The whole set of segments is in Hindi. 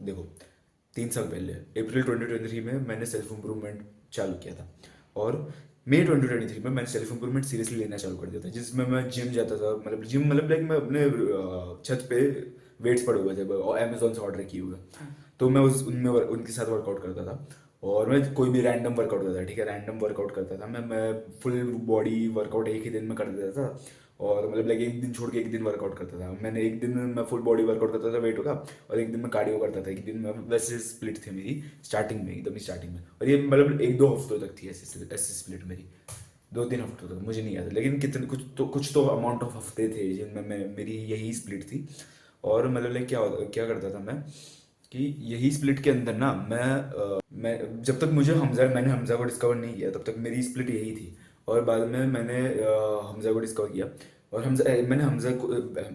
देखो, 3 साल पहले अप्रैल 2023 में मैंने सेल्फ इम्प्रूवमेंट चालू किया था, और मई 2023 में मैंने सेल्फ इम्प्रूवमेंट सीरियसली लेना चालू कर दिया था, जिसमें मैं जिम जाता था। मतलब जिम मतलब लाइक मैं अपने छत पे वेट्स पड़े हुए थे और अमेजोन से ऑर्डर किए हुए, तो मैं उनके साथ वर्कआउट करता था। और मैं कोई भी रैंडम वर्कआउट करता था, ठीक है, रैंडम वर्कआउट करता था मैं फुल बॉडी वर्कआउट एक ही दिन में कर देता था। और मतलब लाइक एक दिन छोड़ के एक दिन वर्कआउट करता था। मैंने एक दिन मैं फुल बॉडी वर्कआउट करता था वेट का, और एक दिन मैं कार्डियो करता था। एक दिन मैं वैसे स्प्लिट थी मेरी स्टार्टिंग में, एकदम ही स्टार्टिंग में। और ये मतलब 1-2 हफ्तों तक थी ऐसी ऐसी स्प्लिट मेरी, 2-3 हफ्तों तक, मुझे नहीं याद, लेकिन कितने कुछ तो अमाउंट ऑफ हफ्ते थे जिनमें मेरी यही स्प्लिट थी। और मतलब लाइक क्या क्या करता था मैं, कि यही स्प्लिट के अंदर ना मैं जब तक मैंने हमजा को डिस्कवर नहीं किया तब तक मेरी स्प्लिट यही थी। और बाद में मैंने हमजा को डिस्कवर किया। और मैंने हमजा को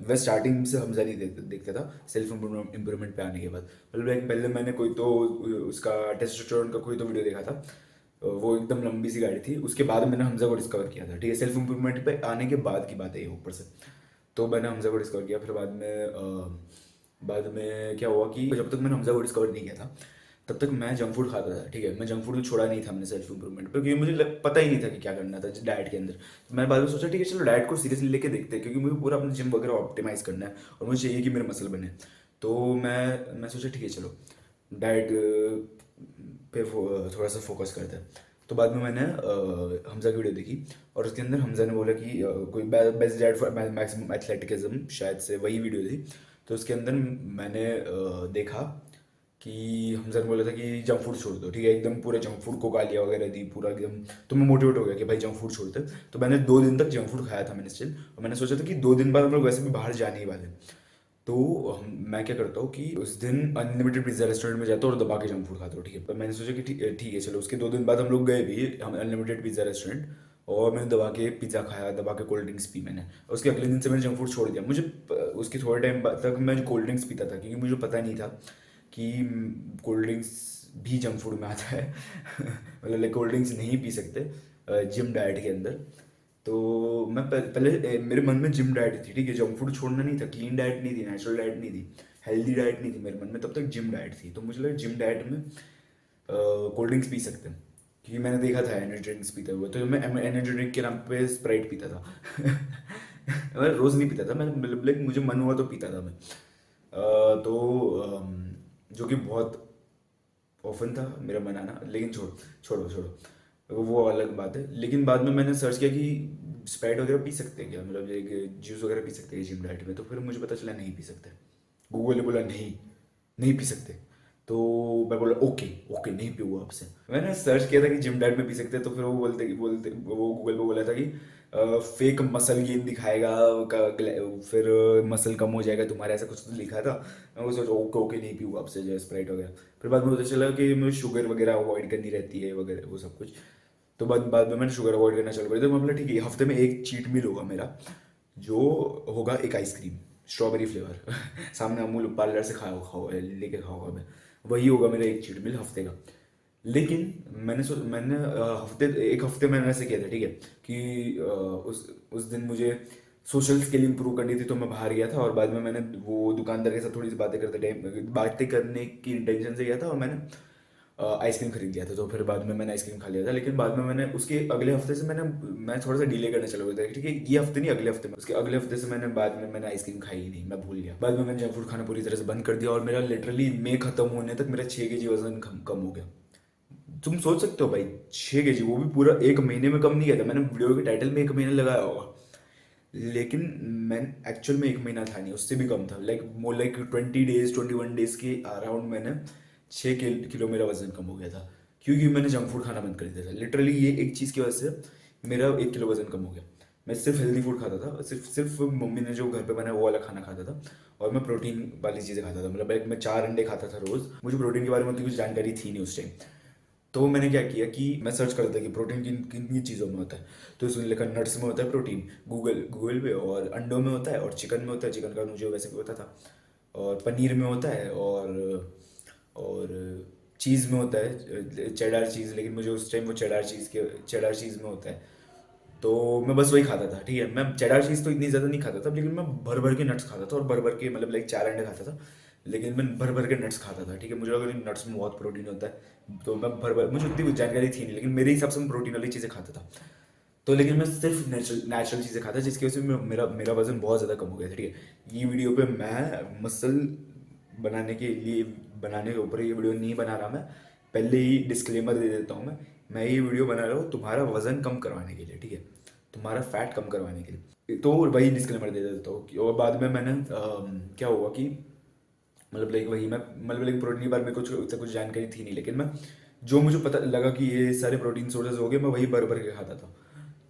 वह स्टार्टिंग से हमजा नहीं देखता था। सेल्फ इम्प्रूवमेंट पे आने के बाद मतलब like पहले मैंने कोई तो उसका टेस्टोस्टेरोन का कोई तो वीडियो देखा था। वो एकदम लंबी सी गाड़ी थी। उसके बाद मैंने हमजा को डिस्कवर किया था, ठीक है, सेल्फ इम्प्रूवमेंट पे आने के बाद की बात है ये ऊपर से। तो मैंने हमजा को डिस्कवर किया। फिर बाद में क्या हुआ कि जब तक मैंने हमजा को डिस्कवर नहीं किया था तब तक मैं जंक फूड खाता था, ठीक है। मैं जंक फूड तो छोड़ा नहीं था मैंने सेल्फ इंप्रूवमेंट पे, क्योंकि मुझे पता ही नहीं था कि क्या करना था डाइट के अंदर। तो मैंने बाद में सोचा ठीक है चलो डाइट को सीरियसली लेके देखते हैं, क्योंकि मुझे पूरा अपना जिम वगैरह ऑप्टिमाइज करना है और मुझे चाहिए कि मेरे मसल बने। तो मैं सोचा ठीक है चलो डाइट पे थोड़ा सा फोकस करते हैं। तो बाद में मैंने हमजा की वीडियो देखी, और उसके अंदर हमजा ने बोला कि कोई best diet for maximum athleticism, शायद से वही वीडियो थी। तो उसके अंदर मैंने देखा कि हमजा ने बोला था कि जंक फूड छोड़ दो, ठीक है, एकदम पूरे जंक फूड को गालियाँ वगैरह दी पूरा एकदम। तो मैं मोटिवेट हो गया कि भाई जंक फूड छोड़ते। तो मैंने 2 दिन तक जंक फूड खाया था मैंने स्टिल। और मैंने सोचा था कि 2 दिन बाद हम लोग वैसे भी बाहर जाने ही वाले हैं। तो मैं क्या करता हूँ कि उस दिन अनलिमिटेड पिज्ज़ा रेस्टोरेंट में जाता हूँ और दबा के जंक फूड खाता हूँ, ठीक है। तो मैंने सोचा कि ठीक है चलो। उसके 2 दिन बाद हम लोग गए भी हम अनलिमिटेड पिज्ज़ा रेस्टोरेंट, और मैंने दबा के पिज़्ज़ा खाया, दबा के कोल्ड ड्रिंक्स पी मैंने। उसके अगले दिन से मैंने जंक फूड छोड़ दिया। मुझे उसके थोड़े टाइम बाद तक मैं कोल्ड ड्रिंक्स पीता था, क्योंकि मुझे पता नहीं था कि कोल्ड ड्रिंक्स भी जंक फूड में आता है। मतलब लाइक कोल्ड ड्रिंक्स नहीं पी सकते जिम डाइट के अंदर। तो मैं पहले मेरे मन में जिम डाइट थी, ठीक है, जंक फूड छोड़ना नहीं था, क्लीन डाइट नहीं थी, नेचुरल डाइट नहीं थी, हेल्दी डाइट नहीं थी मेरे मन में, तब तक जिम डाइट थी। तो मुझे लगा जिम डाइट में कोल्ड ड्रिंक्स पी सकते हैं, क्योंकि मैंने देखा था एनर्जी ड्रिंक्स पीते हुए। तो मैं एनर्जी ड्रिंक के नाम पे स्प्राइट पीता था। मैं रोज़ नहीं पीता था, मैं मतलब लाइक मुझे मन हुआ तो पीता था मैं। तो जो कि बहुत ऑफन था मेरा बनाना, लेकिन छोड़ो छोड़ो, वो अलग बात है। लेकिन बाद में मैंने सर्च किया कि स्प्राइट वगैरह पी सकते हैं क्या, मतलब एक जूस वगैरह पी सकते हैं जिम डाइट में। तो फिर मुझे पता चला नहीं पी सकते। गूगल ने बोला नहीं, नहीं पी सकते। तो मैं बोला ओके ओके नहीं पीऊँगा आपसे। मैंने सर्च किया था कि जिम डाइट में पी सकते हैं, तो फिर वो बोलते वो गूगल पे बोला था कि फेक मसल गेन दिखाएगा, फिर मसल कम हो जाएगा तुम्हारा, ऐसा कुछ तो लिखा था। मैं वो सोचा ओके ओके नहीं पीऊँगा आपसे जो स्प्राइट वगैरह। फिर बाद में पता चला कि मुझे शुगर वगैरह अवॉइड करनी रहती है वगैरह वो सब कुछ। तो बाद में मैंने शुगर अवॉइड करना चालू कर दिया। तो मैं बोला ठीक है हफ्ते में एक चीट मील होगा मेरा, जो होगा एक आइसक्रीम, स्ट्रॉबेरी फ्लेवर। सामने अमूल पार्लर से खाओ खाओ लेके खाऊंगा मैं। वही होगा मेरा एक चीट मील हफ्ते का। लेकिन मैंने एक हफ्ते मैंने ऐसे किया था, ठीक है, कि उस दिन मुझे सोशल स्किल इंप्रूव करनी थी, तो मैं बाहर गया था। और बाद में मैंने वो दुकानदार के साथ थोड़ी सी बातें करने की इंटेंशन से गया था, और मैंने आइसक्रीम खरीद लिया था। तो फिर बाद में मैंने आइसक्रीम खा लिया था। लेकिन बाद में मैंने उसके अगले हफ्ते से मैं थोड़ा सा डिले करना चालू कर दिया, ठीक है, ये हफ्ते नहीं अगले हफ्ते में। उसके अगले हफ्ते से मैंने आइसक्रीम खाई ही नहीं, मैं भूल गया। बाद में मैंने जंक फूड खाना पूरी तरह से बंद कर दिया, और मेरा लिटरली मई खत्म होने तक मेरा 6 kg वजन कम हो गया। तुम सोच सकते हो भाई, 6 kg, वो भी पूरा एक महीने में कम नहीं किया था। मैंने वीडियो के टाइटल में एक महीना लगाया होगा, लेकिन मैं एक्चुअल में एक महीना था नहीं, उससे भी कम था। Like more like 20 days 21 days के अराउंड मैंने 6 किलो मेरा वजन कम हो गया था, क्योंकि मैंने जंक फूड खाना बंद कर दिया था। लिटरली ये एक चीज़ की वजह से मेरा 1 किलो वजन कम हो गया। मैं सिर्फ हेल्दी फूड खाता था, सिर्फ सिर्फ मम्मी ने जो घर पे बनाया वो वाला खाना खाता था, और मैं प्रोटीन वाली चीज़ें खाता था। मतलब लाइक मैं 4 अंडे खाता था रोज़। मुझे प्रोटीन के बारे में उतनी कुछ जानकारी थी नहीं उस टाइम। तो मैंने क्या किया कि मैं सर्च करता था कि प्रोटीन किन किन किन चीज़ों में होता है। तो उसमें लिखा नट्स में होता है प्रोटीन, गूगल पे, और अंडों में होता है, और चिकन में होता है, चिकन का मुझे वैसे भी पता था, और पनीर में होता है, और चीज़ में होता है चेडार चीज़। लेकिन मुझे उस टाइम वो चेडार चीज़ में होता है। तो मैं बस वही खाता था, ठीक है। मैं चेडार चीज़ तो इतनी ज़्यादा नहीं खाता था, लेकिन मैं भर भर के नट्स खाता था, और भर भर के मतलब लाइक 4 अंडे खाता था। लेकिन मैं भर भर के नट्स खाता था, ठीक है। मुझे लगा कि नट्स में बहुत प्रोटीन होता है, तो मैं भर भर, मुझे उतनी जानकारी थी नहीं, लेकिन मेरे हिसाब से मैं प्रोटीन वाली चीज़ें खाता था। तो लेकिन मैं सिर्फ नेचुरल चीज़ें खाता, जिसकी वजह से मेरा मेरा वजन बहुत ज़्यादा कम हो गया था, ठीक है। ये वीडियो पे मैं मसल बनाने के लिए, बनाने के ऊपर ये वीडियो नहीं बना रहा मैं, पहले ही डिस्क्लेमर दे देता हूँ मैं ये वीडियो बना रहा हूँ तुम्हारा वजन कम करवाने के लिए, ठीक है, तुम्हारा फैट कम करवाने के लिए। तो वही डिस्क्लेमर दे देता हूँ और बाद में मैंने क्या हुआ कि मतलब लाइक वही मैं, मतलब लाइक प्रोटीन के बारे में कुछ जानकारी थी नहीं, लेकिन मैं जो मुझे पता लगा कि ये सारे प्रोटीन सोर्सेज हो गए, मैं वही भर भर के खाता था।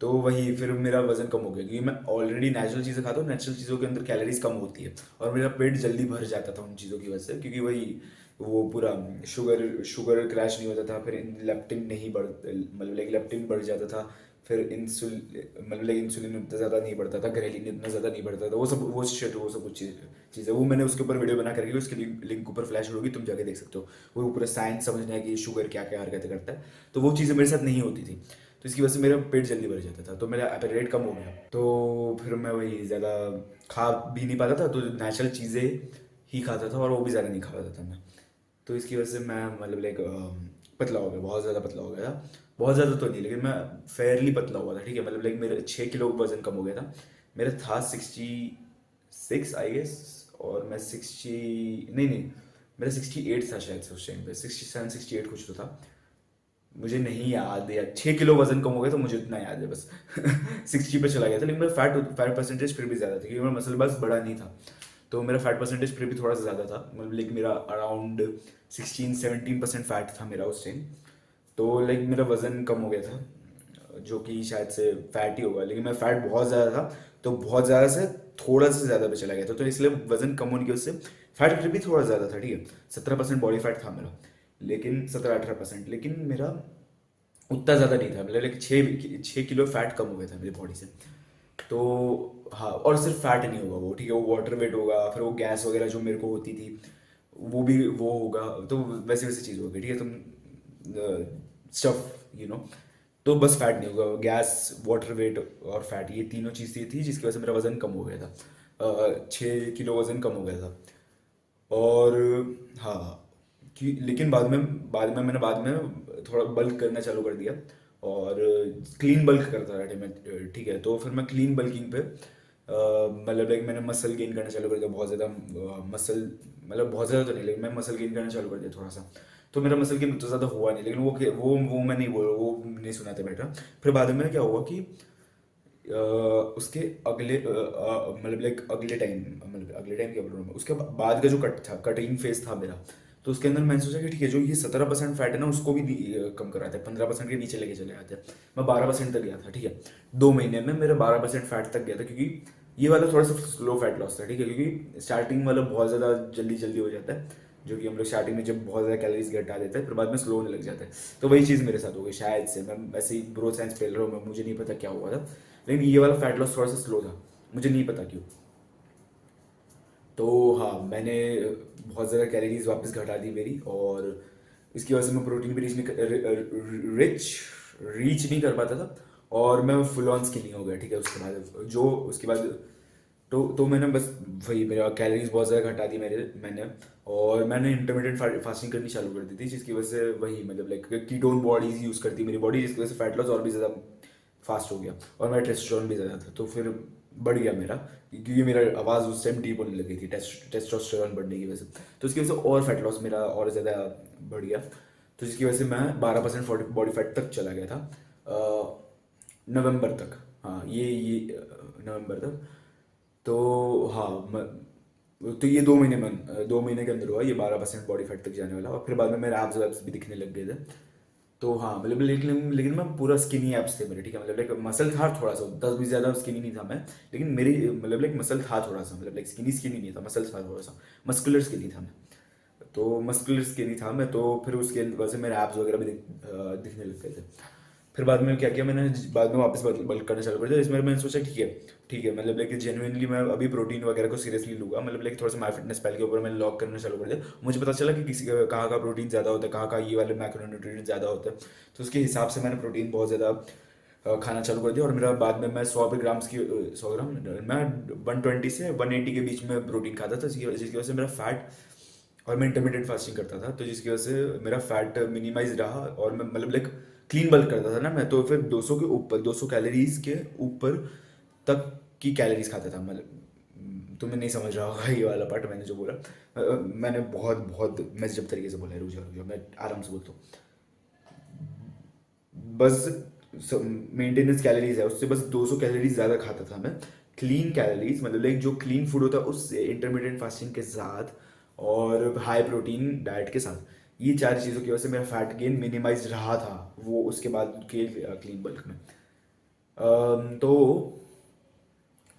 तो वही फिर मेरा वजन कम हो गया, क्योंकि मैं ऑलरेडी नेचुरल चीज़ें खाता हूँ, नेचुरल चीज़ों के अंदर कैलोरीज कम होती है, और मेरा पेट जल्दी भर जाता था उन चीज़ों की वजह से, क्योंकि वही वो पूरा शुगर शुगर क्रैश नहीं होता था, फिर लेप्टिन नहीं बढ़, मतलब लाइक लेप्टिन बढ़ जाता था, फिर इंसुलिन, मतलब लाइक इंसुलिन उतना ज़्यादा नहीं बढ़ता था, ग्रेलिन इतना ज़्यादा नहीं बढ़ता था, वो शिट, वो सब कुछ चीज़ है, वो मैंने उसके ऊपर वीडियो बना करके, उसके लिंक ऊपर फ्लैश होगी, तुम जाके देख सकते हो। वो पूरा साइंस समझना है कि शुगर क्या क्या हरकतें करता है, तो वो चीज़ें मेरे साथ नहीं होती थी, तो इसकी वजह से मेरा पेट जल्दी भर जाता था, तो मेरा एपेटाइट कम हो गया, तो फिर मैं वही ज़्यादा खा भी नहीं पाता था, तो नेचुरल चीज़ें ही खाता था, और वो भी ज़्यादा नहीं खा पाता था मैं। तो इसकी वजह से मैं मतलब लाइक पतला हो गया, बहुत ज़्यादा पतला हो गया था, बहुत ज़्यादा तो नहीं, लेकिन मैं फेयरली पतला हुआ था, ठीक है। मतलब लाइक मेरे 6 किलो वजन कम हो गया था, मेरा था 66 आई गेस, और मैं 60, नहीं नहीं, मेरा 68 था शायद से, उस टाइम पे 67 68 कुछ तो था, मुझे नहीं याद है, 6 किलो वजन कम हो गया, तो मुझे इतना याद है बस। 60 पे चला गया था, लेकिन मेरा फैट फैट परसेंटेज फिर भी ज़्यादा था, क्योंकि मेरा मसल बस बड़ा नहीं था, तो मेरा फैट परसेंटेज फिर भी थोड़ा सा ज़्यादा था, मतलब लाइक मेरा अराउंड 16-17% फैट था मेरा उस टाइम, तो लाइक मेरा वज़न कम हो गया था, जो कि शायद से फैट ही होगा, लेकिन मैं फैट बहुत ज़्यादा था, तो बहुत ज़्यादा से थोड़ा सा ज़्यादा पे चला गया था, तो इसलिए वज़न कम होने की वजह से फैट फिर भी थोड़ा ज़्यादा था, ठीक है। 17% बॉडी फैट था मेरा, लेकिन 17-18%, लेकिन मेरा उतना ज़्यादा नहीं था, मतलब लाइक 6 किलो फैट कम हो गया था मेरी बॉडी से। तो हाँ, और सिर्फ फैट नहीं होगा वो, ठीक है, वो वाटर वेट होगा, फिर वो गैस वगैरह जो मेरे को होती थी वो भी वो होगा, तो वैसे वैसे चीज़ होगी, ठीक है। तुम स्टफ तो बस फैट नहीं होगा, गैस, वाटर वेट और फैट, ये तीनों चीज़ें थी जिसकी वजह से मेरा वज़न कम हो गया था, 6 किलो वज़न कम हो गया था। और हाँ, कि लेकिन मैंने बाद में थोड़ा बल्क करना चालू कर दिया, और क्लीन बल्क करता रहा मैं, ठीक है। तो फिर मैं क्लीन बल्किंग पे मतलब लाइक मैंने मसल गेन करना चालू कर दिया, बहुत ज़्यादा मसल, मतलब बहुत ज़्यादा तो नहीं, लेकिन मैं मसल गेन करना चालू कर दिया थोड़ा सा, तो मेरा मसल गेन तो ज़्यादा हुआ नहीं, लेकिन वो मैं नहीं बोल, वो नहीं सुनाते बेटा। फिर बाद में क्या हुआ कि उसके अगले मतलब लाइक अगले टाइम, मतलब अगले टाइम क्या बोल रहा हूँ मैं, उसके बाद का जो कटिंग फेज था मेरा, तो उसके अंदर मैंने सोचा कि ठीक है, जो ये 17% फैट है ना, उसको भी कम कराते हैं, 15% के नीचे लेके चले आते हैं। मैं 12% तक गया था, ठीक है। 2 महीने में मेरा 12% फैट तक गया था, क्योंकि ये वाला थोड़ा सा स्लो फैट लॉस था, ठीक है, क्योंकि स्टार्टिंग वाला बहुत ज़्यादा जल्दी जल्दी हो जाता है, जो कि हम लोग स्टार्टिंग में जब बहुत ज़्यादा कैलोरीज घटा देते हैं, फिर बाद में स्लो होने लग जाता है। तो वही चीज़ मेरे साथ हो गई शायद से, मैं ऐसे ही ग्रोथ साइंस फैल रहा हूँ मैं, मुझे नहीं पता क्या हुआ था, लेकिन ये वाला फैट लॉस थोड़ा सा स्लो था, मुझे नहीं पता क्यों। तो हाँ, मैंने बहुत ज़्यादा कैलोरीज वापस घटा दी मेरी, और इसकी वजह से मैं प्रोटीन भी रिच रीच नहीं कर पाता था, और मैं फुल ऑन स्किनी हो गया, ठीक है। उसके बाद तो मैंने बस वही, मेरा कैलोरीज बहुत ज़्यादा घटा दी मैंने, और मैंने इंटरमीडिएट फास्टिंग करनी चालू कर दी थी, जिसकी वजह से वही मतलब लाइक कीटोन बॉडीज यूज़ करती मेरी बॉडी, जिसकी वजह से फैट लॉस और भी ज़्यादा फास्ट हो गया, और मेरा टेस्टोस्टेरोन भी ज़्यादा था, तो फिर बढ़ गया मेरा, क्योंकि मेरा आवाज़ उस टाइम डीप होने लगी थी टेस्टोस्टेरोन बढ़ने की वजह से, तो इसकी वजह से और फैट लॉस मेरा और ज़्यादा बढ़ गया, तो जिसकी वजह से मैं 12% बॉडी फैट तक चला गया था नवंबर तक, हाँ ये नवंबर तक। तो हाँ, तो ये 2 महीने में, 2 महीने के अंदर हुआ ये 12% बॉडी फैट तक जाने वाला, और फिर बाद में मेरे एब्स वैब्स भी दिखने लग गए थे। तो हाँ, मतलब लेकिन मैं पूरा स्किनी एब्स थे मेरे, ठीक है, मतलब लाइक मसल था थोड़ा सा, 10 भी ज़्यादा स्किनी नहीं था मैं, लेकिन मेरी मतलब लाइक मसल था थोड़ा सा, मतलब लाइक स्किनी स्किनी नहीं था, मसल था थोड़ा सा, मस्कुलर स्किनी था मैं, तो मस्कुलर स्किनी था मैं, तो फिर उसके वजह से मेरे एब्स वगैरह भी दिखने लग गए थे। फिर बाद में क्या किया मैंने, बाद में वापस बल्क करना चालू कर दिया, इसमें मैंने सोचा ठीक है, मतलब लाइक जेनुइनली मैं अभी प्रोटीन वगैरह को सीरियसली लूँगा, मतलब लाइक थोड़ा सा माई फिटनेस पैल के ऊपर मैंने लॉग करना चालू कर दिया, मुझे पता चला कि किसी कहाँ का प्रोटीन ज़्यादा होता है, कहाँ का ये वाले मैक्रोन्यूट्रिएंट ज़्यादा होता है, तो उसके हिसाब से मैंने प्रोटीन बहुत ज़्यादा खाना चालू कर दिया, और मेरा बाद में मैं 100 ग्राम्स की 100 ग्राम, मैं 120 से 180 के बीच में प्रोटीन खाता था, जिसकी वजह से मेरा फैट और मैं इंटरमीडिएट फास्टिंग करता था, तो जिसकी वजह से मेरा फैट मिनिमाइज रहा, और मैं मतलब लाइक क्लीन बल्क करता था ना मैं, तो फिर 200 के ऊपर, 200 कैलोरीज के ऊपर तक की कैलोरीज खाता था। मतलब तुम्हें नहीं समझ रहा होगा ये वाला पार्ट मैंने जो बोला। मैंने बहुत बहुत मैं जब तरीके से बोला है, रुक जाओ रुक जाओ, मैं आराम से बोलता हूँ। बस मेंटेनेंस कैलोरीज है उससे बस 200 कैलोरीज ज़्यादा खाता था मैं। क्लीन कैलोरीज मतलब लाइक जो क्लीन फूड होता है उससे, इंटरमीडिएट फास्टिंग के साथ, और हाई प्रोटीन डाइट के साथ, ये चार चीज़ों की वजह से मेरा फैट गेन मिनिमाइज रहा था वो उसके बाद के क्लीन बल्क में। तो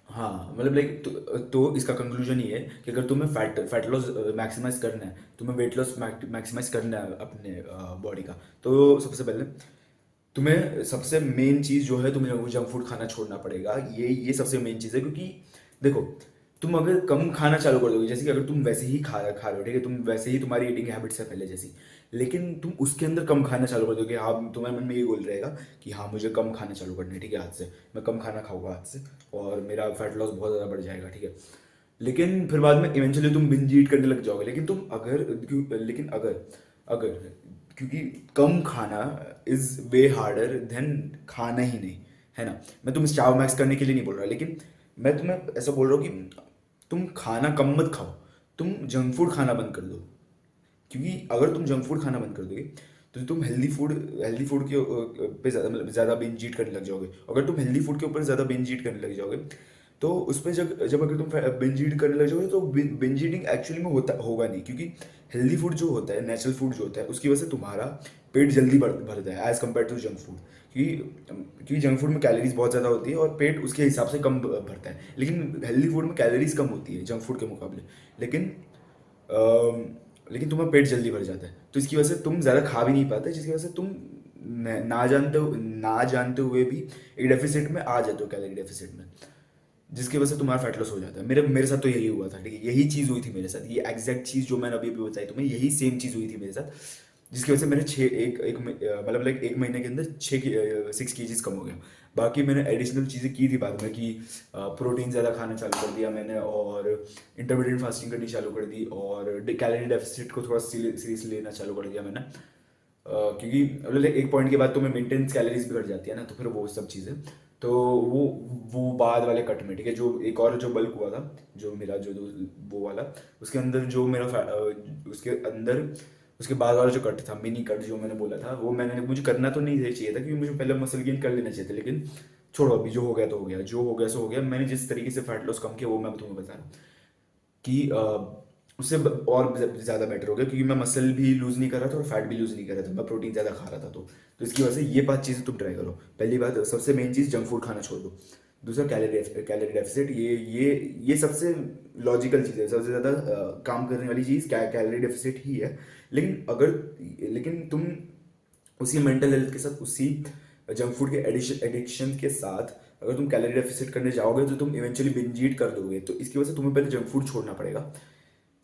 हाँ मतलब लाइक तो इसका कंक्लूजन ये है कि अगर तुम्हें फैट फैट लॉस मैक्सिमाइज करना है, तुम्हें वेट लॉस मैक्सिमाइज करना है अपने बॉडी का, तो सबसे पहले तुम्हें सबसे मेन चीज़ जो है, तुम्हें वो जंक फूड खाना छोड़ना पड़ेगा। ये सबसे मेन चीज़ है, क्योंकि देखो, तुम अगर कम खाना चालू कर दोगे, जैसे कि अगर तुम वैसे ही खा रहे हो, ठीक है, तुम वैसे ही तुम्हारी ईटिंग हैबिट्स है पहले जैसी, लेकिन तुम उसके अंदर कम खाना चालू कर दोगे, हाँ तुम्हारे मन में ये गोल रहेगा कि हाँ मुझे कम खाना चालू करना है, ठीक है, आज से मैं कम खाना खाऊंगा आज से, और मेरा फैट लॉस बहुत ज़्यादा बढ़ जाएगा, ठीक है। लेकिन फिर बाद में इवेंचुअली तुम बिंज ईट करने लग जाओगे। लेकिन तुम अगर लेकिन अगर अगर क्योंकि कम खाना इज वे हार्डर देन खाना ही नहीं, है ना। मैं तुम्हें स्टाव मैक्स करने के लिए नहीं बोल रहा, लेकिन मैं तुम्हें ऐसा बोल रहा हूँ कि तुम खाना कम मत खाओ, तुम जंक फूड खाना बंद कर दो। क्योंकि अगर तुम जंक फूड खाना बंद कर दोगे, तो तुम हेल्दी फूड के पे ज़्यादा मतलब ज़्यादा बिंज ईट करने लग जाओगे। अगर तुम हेल्दी फूड के ऊपर ज़्यादा बिंज ईट करने लग जाओगे, तो उसमें जब जब अगर तुम बिंज ईट करने लग जाओगे, तो बिंज ईटिंग एक्चुअली में होगा नहीं, क्योंकि हेल्दी फूड जो होता है, नेचुरल फूड जो होता है, उसकी वजह से तुम्हारा पेट जल्दी भरता है as compared to junk food. क्योंकि जंक फूड में कैलोरीज बहुत ज़्यादा होती है और पेट उसके हिसाब से कम भरता है, लेकिन हेल्दी फूड में कैलोरीज कम होती है जंक फूड के मुकाबले। लेकिन अम, लेकिन तुम्हारा पेट जल्दी भर जाता है, तो इसकी वजह से तुम ज़्यादा खा भी नहीं पाते, जिसकी वजह से तुम ना जानते हुए भी एक डेफिसिट में आ जाते हो, कैलोरी डेफिसिट में, जिसकी वजह से तुम्हारा फैट लॉस हो जाता है। मेरे मेरे साथ तो यही हुआ था, ठीक है, यही चीज़ हुई थी मेरे साथ, ये एग्जैक्ट चीज़ जो मैंने अभी अभी बताई तुम्हें, यही सेम चीज़ हुई थी मेरे साथ, जिसकी वजह से मैंने छः एक एक मतलब लाइक एक महीने के अंदर 6 केजीज कम हो गया। बाकी मैंने एडिशनल चीज़ें की थी बाद में, कि प्रोटीन ज़्यादा खाना चालू कर दिया मैंने, और इंटरमीडिएट फास्टिंग करनी चालू कर दी, और कैलोरी डेफिसिट को थोड़ा सीरियसली लेना चालू कर दिया मैंने। क्योंकि मतलब एक पॉइंट के बाद तो मैं मेंटेनेंस कैलोरीज भी घट जाती है ना, तो फिर वो सब चीज़ें, तो वो बाद वाले कट में, ठीक है, जो एक और जो बल्क हुआ था, जो मेरा वो वाला, उसके अंदर जो मेरा उसके अंदर उसके बाद वाला जो कट था, मिनी कट जो मैंने बोला था, वो मैंने मुझे करना तो नहीं चाहिए था, क्योंकि मुझे पहले मसल गेन कर लेना चाहिए था, लेकिन छोड़ो, अभी जो हो गया तो हो गया, जो हो गया सो हो गया। मैंने जिस तरीके से फैट लॉस कम किया वो मैं तुम्हें बता रहा हूँ, कि उससे और ज़्यादा बेटर हो गया, क्योंकि मैं मसल भी लूज़ नहीं कर रहा था और फैट भी लूज़ नहीं कर रहा था, मैं प्रोटीन ज़्यादा खा रहा था। तो इसकी वजह से ये 5 चीज़ें तुम ट्राई करो। पहली बात, सबसे मेन चीज़, जंक फूड खाना छोड़ दो। दूसरा, कैलोरी डेफिसिट, ये सबसे लॉजिकल चीज़ है, सबसे ज़्यादा काम करने वाली चीज़ कैलोरी डेफिसिट ही है। लेकिन तुम उसी मेंटल हेल्थ के साथ, उसी जंक फूड के एडिक्शन के साथ, अगर तुम कैलोरी डेफिसिट करने जाओगे, तो तुम इवेंचुअली बिंज ईट कर दोगे। तो इसकी वजह से तुम्हें पहले जंक फूड छोड़ना पड़ेगा,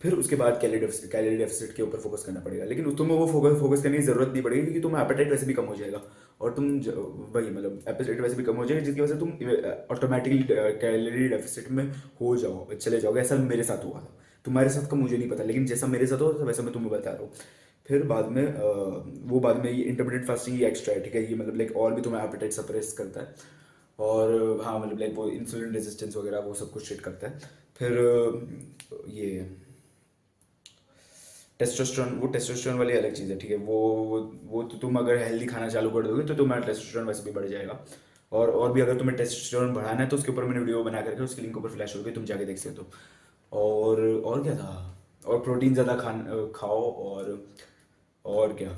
फिर उसके बाद कैलोरी डेफिसिट के ऊपर फोकस करना पड़ेगा। लेकिन तुम्हें वो फोकस करने की जरूरत नहीं पड़ेगी, क्योंकि तुम्हें एपेटाइट वैसे भी कम हो जाएगा, और वही मतलब एपेटाइट वैसे भी कम हो जाएगा, जिसकी वजह से तुम ऑटोमेटिकली कैलोरी डेफिसिट में चले जाओगे। ऐसा मेरे साथ हुआ था, तुम्हारे साथ का मुझे नहीं पता, लेकिन जैसा मेरे साथ हुआ वैसा मैं तुम्हें बता रहा हूँ। फिर बाद में ये इंटरमीडिएट फास्टिंग ये एक्स्ट्रा है, ठीक है, ये मतलब लाइक और भी तुम्हें एपेटाइट सप्रेस करता है, और हाँ मतलब लाइक वो इंसुलिन रेजिस्टेंस वगैरह वो सब कुछ ट्रीट करता है। फिर ये टेस्टोस्टेरोन वाली अलग चीज़ है, ठीक है, वो तो तुम अगर हेल्दी खाना चालू कर दोगे, तो तुम्हारा टेस्टोस्टेरोन वैसे भी बढ़ जाएगा। और भी अगर तुम्हें टेस्टोस्टेरोन बढ़ाना है, तो उसके ऊपर मैंने वीडियो बना करके, उसकी लिंक ऊपर फ्लैश होगी, तुम जाके देख सकते हो। और क्या था, और प्रोटीन ज़्यादा खाओ, और क्या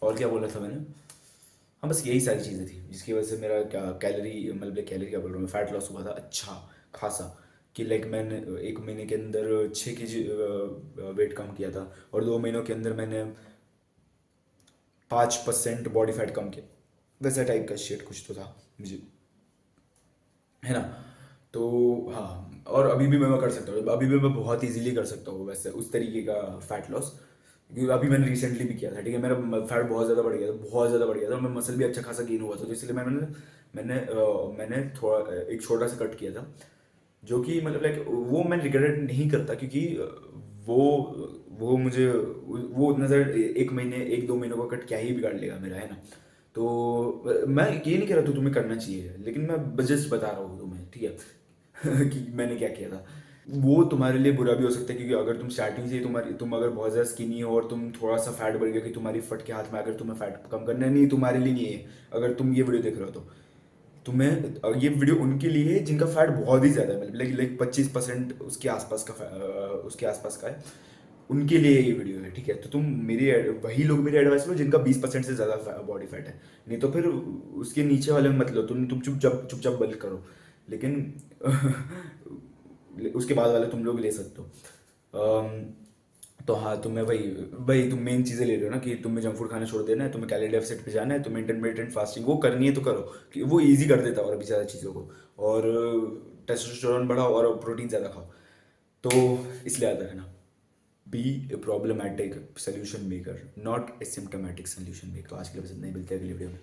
और क्या बोला था मैंने। हाँ, बस यही सारी चीज़ें थी जिसकी वजह से मेरा क्या कैलोरी मतलब कैलोरी क्या बोल रहा हूँ, फैट लॉस हुआ था अच्छा खासा। कि लाइक मैंने एक महीने के अंदर 6 केजी वेट कम किया था, और 2 महीनों के अंदर मैंने 5% बॉडी फैट कम किया, वैसा टाइप का शेट कुछ तो था मुझे, है ना। तो हाँ, और अभी भी मैं कर सकता हूँ, अभी भी मैं बहुत इजीली कर सकता हूँ वैसे उस तरीके का फैट लॉस, क्योंकि अभी मैंने रिसेंटली भी किया था, ठीक है, मेरा फैट बहुत ज़्यादा बढ़ गया था, बहुत ज़्यादा बढ़ गया था, और मैं मसल भी अच्छा खासा गेन हुआ था, तो इसलिए मैंने थोड़ा एक छोटा सा कट किया था, जो कि मतलब लाइक वो मैं रिग्रेट नहीं करता, क्योंकि वो वो मुझे वो उतना ज़्यादा 1 महीने 1-2 महीनों का कट क्या ही बिगाड़ लेगा मेरा, है ना। तो मैं ये नहीं कह रहा तो तुम्हें करना चाहिए, लेकिन मैं जस्ट बता रहा हूँ तुम्हें, ठीक है कि मैंने क्या किया था। वो तुम्हारे लिए बुरा भी हो सकता है, क्योंकि अगर तुम स्टार्टिंग से ही तुम अगर बहुत ज़्यादा स्किनी हो और तुम थोड़ा सा फैट बढ़ गया कि तुम्हारी फट के हाथ में, अगर तुम्हें फैट कम करना है, नहीं तुम्हारे लिए नहीं है। अगर तुम ये वीडियो देख रहे हो तो तुम्हें ये वीडियो उनके लिए है जिनका फैट बहुत ही ज़्यादा है, मतलब लाइक 25% उसके आसपास का उसके आसपास का है, उनके लिए ये वीडियो है, ठीक है। तो तुम वही लोग मेरी एडवाइस लो जिनका 20% से ज़्यादा बॉडी फैट है। नहीं तो फिर उसके नीचे वाले में मत लो, तुम चुपचाप चुपचाप बल्क करो। लेकिन उसके बाद वाले तुम लोग ले सकते हो। तो हाँ, तुम्हें वही वही तुम मेन चीज़ें ले रहे हो ना, कि तुम्हें जंक फूड खाना छोड़ देना है, तुम्हें कैलोरी डेफिसिट पे जाना है, तुम्हें इंटरमिटेंट फास्टिंग वो करनी है तो करो, कि वो इजी कर देता है और भी ज़्यादा चीज़ों को। और टेस्टोस्टेरोन बढ़ाओ और प्रोटीन ज़्यादा खाओ। तो इसलिए आता है ना, be a problematic solution maker, not a symptomatic solution maker. तो आज के लिए बस इतना ही, मिलते हैं अगली वीडियो में।